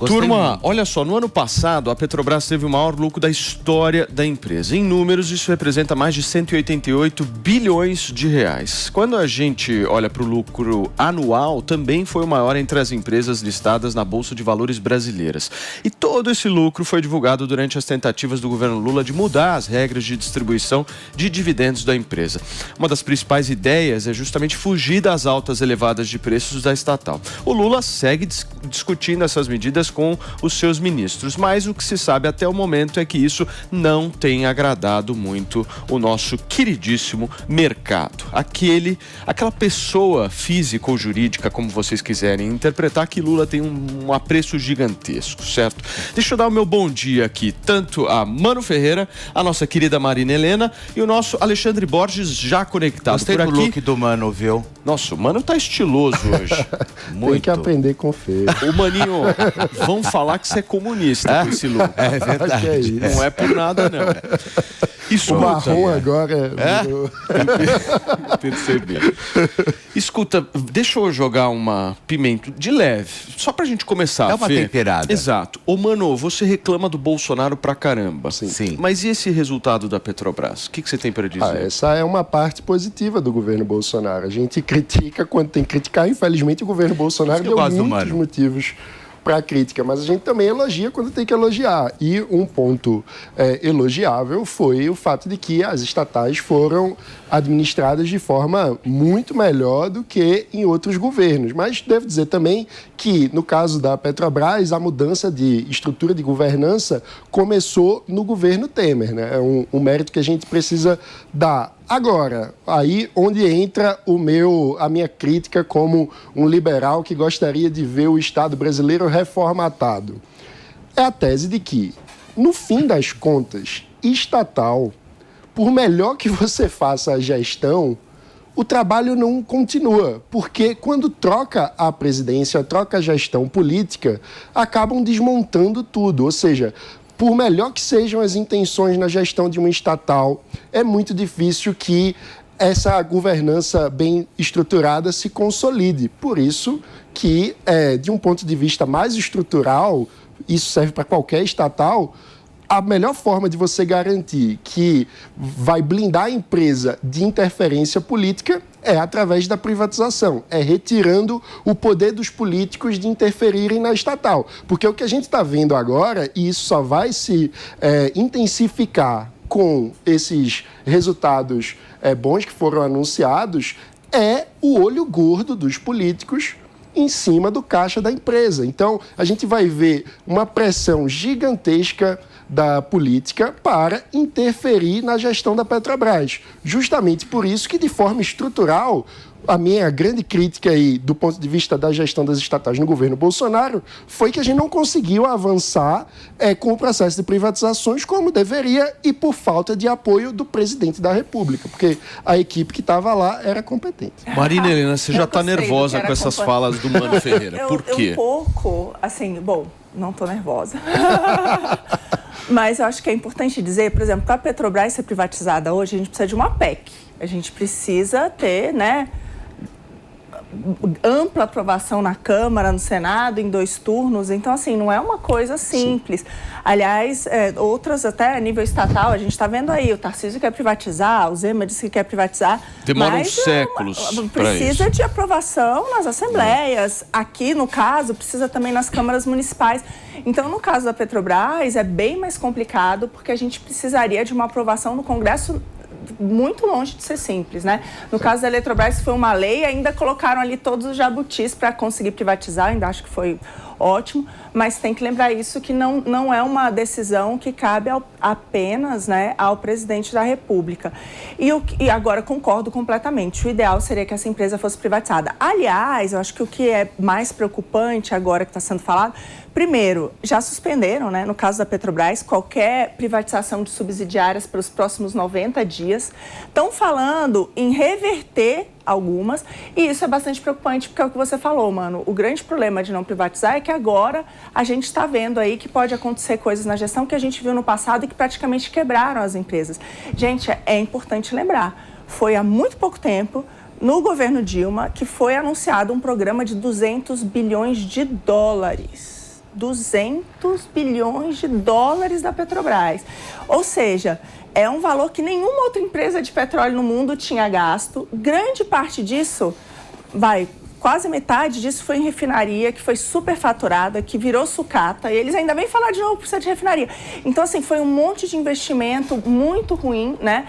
Turma, muito. olha só, no ano passado a Petrobras teve o maior lucro da história da empresa. Em números, isso representa mais de 188 bilhões de reais. Quando a gente olha para o lucro anual, também foi o maior entre as empresas listadas na Bolsa de Valores brasileiras. E todo esse lucro foi divulgado durante as tentativas do governo Lula de mudar as regras de distribuição de dividendos da empresa. Uma das principais ideias é justamente fugir das altas elevadas de preços da estatal. O Lula segue discutindo essas medidas com os seus ministros, mas o que se sabe até o momento é que isso não tem agradado muito o nosso queridíssimo mercado. Aquela pessoa física ou jurídica, como vocês quiserem interpretar, que Lula tem um apreço gigantesco, certo? Deixa eu dar o meu bom dia aqui, tanto a Mano Ferreira, a nossa querida Marina Helena e o nosso Alexandre Borges já conectado Gostei por aqui. do look do Mano, viu? Nossa, o Mano tá estiloso hoje. Muito. Tem que aprender com o feio. O Maninho, vão falar que você é comunista com esse look. É verdade. Acho que é isso. Não é por nada, não. Escuta, o marrom agora Percebi. Escuta, deixa eu jogar uma pimenta de leve, só pra gente começar. Dá uma temperada. Exato. Ô, Mano, você reclama do Bolsonaro pra caramba. Sim. Mas e esse resultado da Petrobras? O que você tem pra dizer? Essa é uma parte positiva do governo Bolsonaro. A gente critica quando tem que criticar. Infelizmente, o governo Bolsonaro deu muitos motivos para a crítica, mas a gente também elogia quando tem que elogiar. E um ponto elogiável foi o fato de que as estatais foram administradas de forma muito melhor do que em outros governos. Mas devo dizer também que, no caso da Petrobras, a mudança de estrutura de governança começou no governo Temer, né? É um mérito que a gente precisa dar. Agora, aí onde entra a minha crítica como um liberal que gostaria de ver o Estado brasileiro reformatado. É a tese de que, no fim das contas, estatal, por melhor que você faça a gestão, o trabalho não continua, porque quando troca a presidência, troca a gestão política, acabam desmontando tudo, ou seja, por melhor que sejam as intenções na gestão de uma estatal, é muito difícil que essa governança bem estruturada se consolide. Por isso que, de um ponto de vista mais estrutural, isso serve para qualquer estatal, a melhor forma de você garantir que vai blindar a empresa de interferência política é através da privatização, é retirando o poder dos políticos de interferirem na estatal. Porque o que a gente está vendo agora, e isso só vai se intensificar com esses resultados bons que foram anunciados, é o olho gordo dos políticos em cima do caixa da empresa. Então, a gente vai ver uma pressão gigantesca da política para interferir na gestão da Petrobras. Justamente por isso que, de forma estrutural, a minha grande crítica aí, do ponto de vista da gestão das estatais no governo Bolsonaro, foi que a gente não conseguiu avançar com o processo de privatizações como deveria e por falta de apoio do presidente da República, porque a equipe que estava lá era competente. Marina Helena, você já está nervosa com essas falas do Mano Ferreira. Por quê? Um pouco, assim, bom, não estou nervosa. Mas eu acho que é importante dizer, por exemplo, para a Petrobras ser privatizada hoje, a gente precisa de uma PEC. A gente precisa ter, né, ampla aprovação na Câmara, no Senado, em 2 turnos. Então, assim, não é uma coisa simples. Sim. Aliás, outras até a nível estatal, a gente está vendo aí, o Tarcísio quer privatizar, o Zema disse que quer privatizar. Demora uns séculos. Precisa de aprovação nas assembleias. Aqui, no caso, precisa também nas câmaras municipais. Então, no caso da Petrobras, é bem mais complicado, porque a gente precisaria de uma aprovação no Congresso muito longe de ser simples, né? No caso da Eletrobras, foi uma lei, ainda colocaram ali todos os jabutis para conseguir privatizar, ainda acho que foi ótimo, mas tem que lembrar isso, que não é uma decisão que cabe apenas, né, ao presidente da República. E agora concordo completamente, o ideal seria que essa empresa fosse privatizada. Aliás, eu acho que o que é mais preocupante agora que está sendo falado, primeiro, já suspenderam, né, no caso da Petrobras, qualquer privatização de subsidiárias pelos próximos 90 dias. Estão falando em reverter algumas, e isso é bastante preocupante, porque é o que você falou, Mano. O grande problema de não privatizar é que agora a gente está vendo aí que pode acontecer coisas na gestão que a gente viu no passado e que praticamente quebraram as empresas. Gente, é importante lembrar, foi há muito pouco tempo, no governo Dilma, que foi anunciado um programa de 200 bilhões de dólares 200 bilhões de dólares da Petrobras. Ou seja, é um valor que nenhuma outra empresa de petróleo no mundo tinha gasto. Grande parte disso, quase metade disso foi em refinaria, que foi superfaturada, que virou sucata, e eles ainda bem falaram de novo precisa de refinaria. Então, assim, foi um monte de investimento muito ruim, né?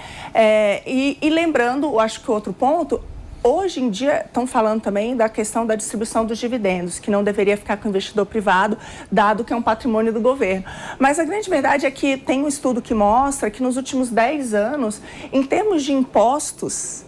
E lembrando, acho que outro ponto, hoje em dia estão falando também da questão da distribuição dos dividendos, que não deveria ficar com o investidor privado, dado que é um patrimônio do governo. Mas a grande verdade é que tem um estudo que mostra que nos últimos 10 anos, em termos de impostos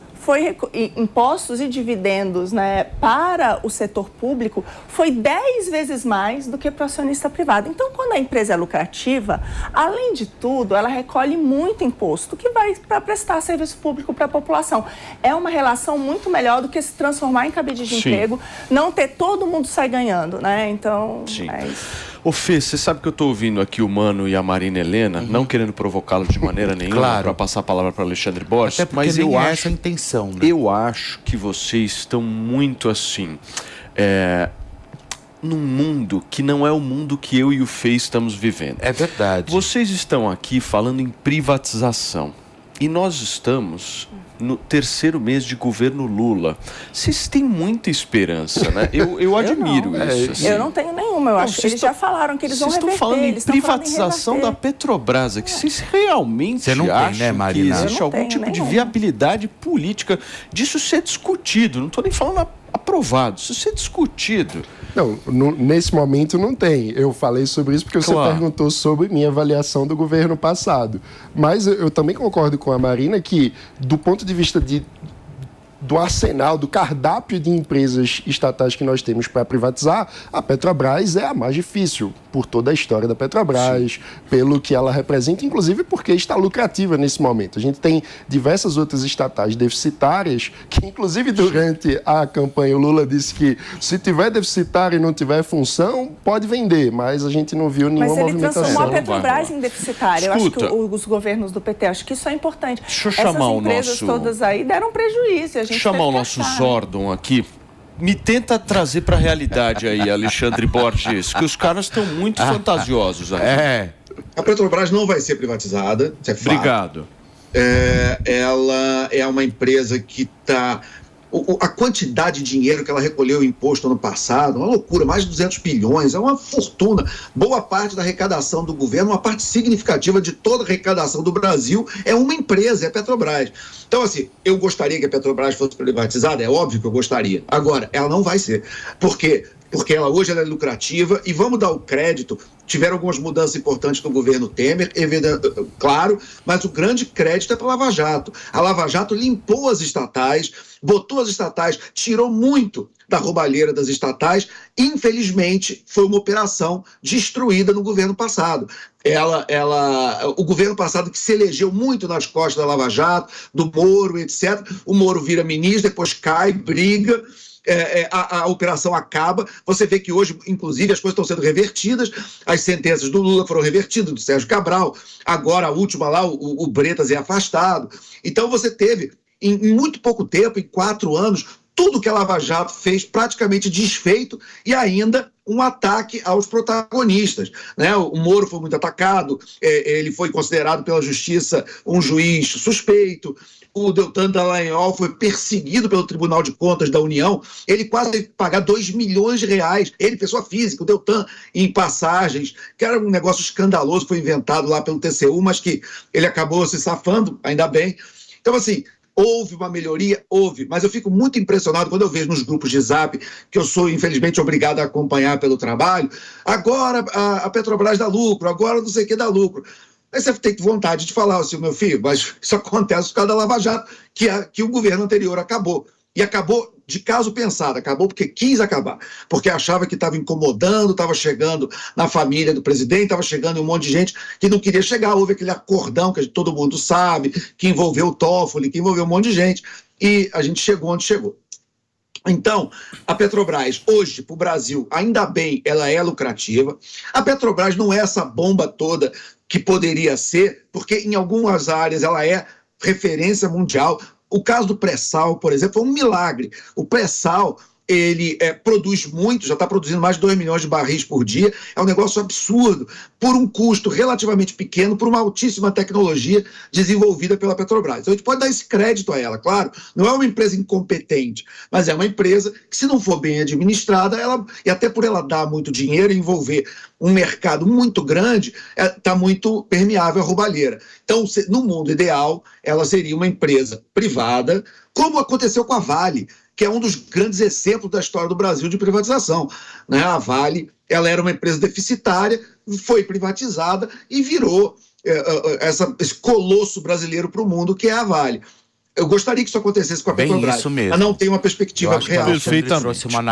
e dividendos, né, para o setor público foi 10 vezes mais do que para o acionista privado. Então, quando a empresa é lucrativa, além de tudo, ela recolhe muito imposto que vai para prestar serviço público para a população. É uma relação muito melhor do que se transformar em cabide de emprego, não ter todo mundo sair ganhando, né? Então, é isso. Ô Fê, você sabe que eu estou ouvindo aqui o Mano e a Marina Helena, não querendo provocá-los de maneira nenhuma para passar a palavra para Alexandre Borges, mas eu acho essa intenção, né? Eu acho que vocês estão muito assim, num mundo que não é o mundo que eu e o Fê estamos vivendo. É verdade. Vocês estão aqui falando em privatização e nós estamos no terceiro mês de governo Lula. Vocês têm muita esperança, né? Eu admiro isso. Assim. Eu não tenho nenhuma. Eu acho que eles já falaram que eles vão reverter. Vocês estão falando em privatização da Petrobras aqui. Vocês realmente acham que existe algum tipo de viabilidade política disso ser discutido? Não estou nem falando aprovado. Isso ser discutido. Não, nesse momento não tem. Eu falei sobre isso porque você perguntou sobre minha avaliação do governo passado. Mas eu também concordo com a Marina que, do ponto de vista do arsenal, do cardápio de empresas estatais que nós temos para privatizar, a Petrobras é a mais difícil, por toda a história da Petrobras, pelo que ela representa, inclusive porque está lucrativa nesse momento. A gente tem diversas outras estatais deficitárias, que inclusive durante a campanha o Lula disse que se tiver deficitária e não tiver função, pode vender, mas a gente não viu nenhuma movimentação. Mas ele transformou a Petrobras em deficitária. Eu acho que os governos do PT, acho que isso é importante. Deixa eu chamar o nosso... Essas empresas todas aí deram prejuízo. Chamar o nosso Zordon aqui. Me tenta trazer para a realidade aí, Alexandre Borges, que os caras estão muito fantasiosos aí. A Petrobras não vai ser privatizada, isso é fato. Obrigado. Ela é uma empresa que está... A quantidade de dinheiro que ela recolheu em imposto ano passado, uma loucura, mais de 200 bilhões, é uma fortuna. Boa parte da arrecadação do governo, uma parte significativa de toda a arrecadação do Brasil é uma empresa, é a Petrobras. Então, assim, eu gostaria que a Petrobras fosse privatizada, é óbvio que eu gostaria. Agora, ela não vai ser. Por quê? Porque hoje ela é lucrativa e vamos dar o crédito. Tiveram algumas mudanças importantes no governo Temer, claro, mas o grande crédito é para a Lava Jato. A Lava Jato limpou as estatais, botou as estatais, tirou muito da roubalheira das estatais. Infelizmente, foi uma operação destruída no governo passado. O governo passado que se elegeu muito nas costas da Lava Jato, do Moro, etc. O Moro vira ministro, depois cai, briga. A operação acaba, você vê que hoje, inclusive, as coisas estão sendo revertidas, as sentenças do Lula foram revertidas, do Sérgio Cabral, agora a última lá, o Bretas é afastado. Então você teve, em muito pouco tempo, em 4 anos, tudo que a Lava Jato fez praticamente desfeito e ainda um ataque aos protagonistas, né? O Moro foi muito atacado, ele foi considerado pela justiça um juiz suspeito, o Deltan Dallagnol foi perseguido pelo Tribunal de Contas da União, ele quase teve que pagar 2 milhões de reais, ele, pessoa física, o Deltan, em passagens, que era um negócio escandaloso, foi inventado lá pelo TCU, mas que ele acabou se safando, ainda bem. Então, assim, houve uma melhoria? Houve, mas eu fico muito impressionado quando eu vejo nos grupos de Zap, que eu sou, infelizmente, obrigado a acompanhar pelo trabalho, agora a Petrobras dá lucro, agora não sei o que dá lucro. Aí você tem vontade de falar assim, meu filho, mas isso acontece por causa da Lava Jato, que o governo anterior acabou. E acabou de caso pensado, acabou porque quis acabar, porque achava que estava incomodando, estava chegando na família do presidente, estava chegando em um monte de gente que não queria chegar. Houve aquele acordão que todo mundo sabe, que envolveu o Toffoli, que envolveu um monte de gente, e a gente chegou onde chegou. Então, a Petrobras, hoje, para o Brasil, ainda bem, ela é lucrativa. A Petrobras não é essa bomba toda que poderia ser, porque em algumas áreas ela é referência mundial. O caso do pré-sal, por exemplo, foi um milagre. O pré-sal ele produz muito, já está produzindo mais de 2 milhões de barris por dia, é um negócio absurdo, por um custo relativamente pequeno, por uma altíssima tecnologia desenvolvida pela Petrobras. Então a gente pode dar esse crédito a ela, claro, não é uma empresa incompetente, mas é uma empresa que, se não for bem administrada, e até por ela dar muito dinheiro e envolver um mercado muito grande, está muito permeável à roubalheira. Então, no mundo ideal, ela seria uma empresa privada, como aconteceu com a Vale, que é um dos grandes exemplos da história do Brasil de privatização, né? A Vale, ela era uma empresa deficitária, foi privatizada e virou esse colosso brasileiro para o mundo, que é a Vale. Eu gostaria que isso acontecesse com a Petrobras, isso mesmo. mas não tem uma perspectiva real. Perfeitamente.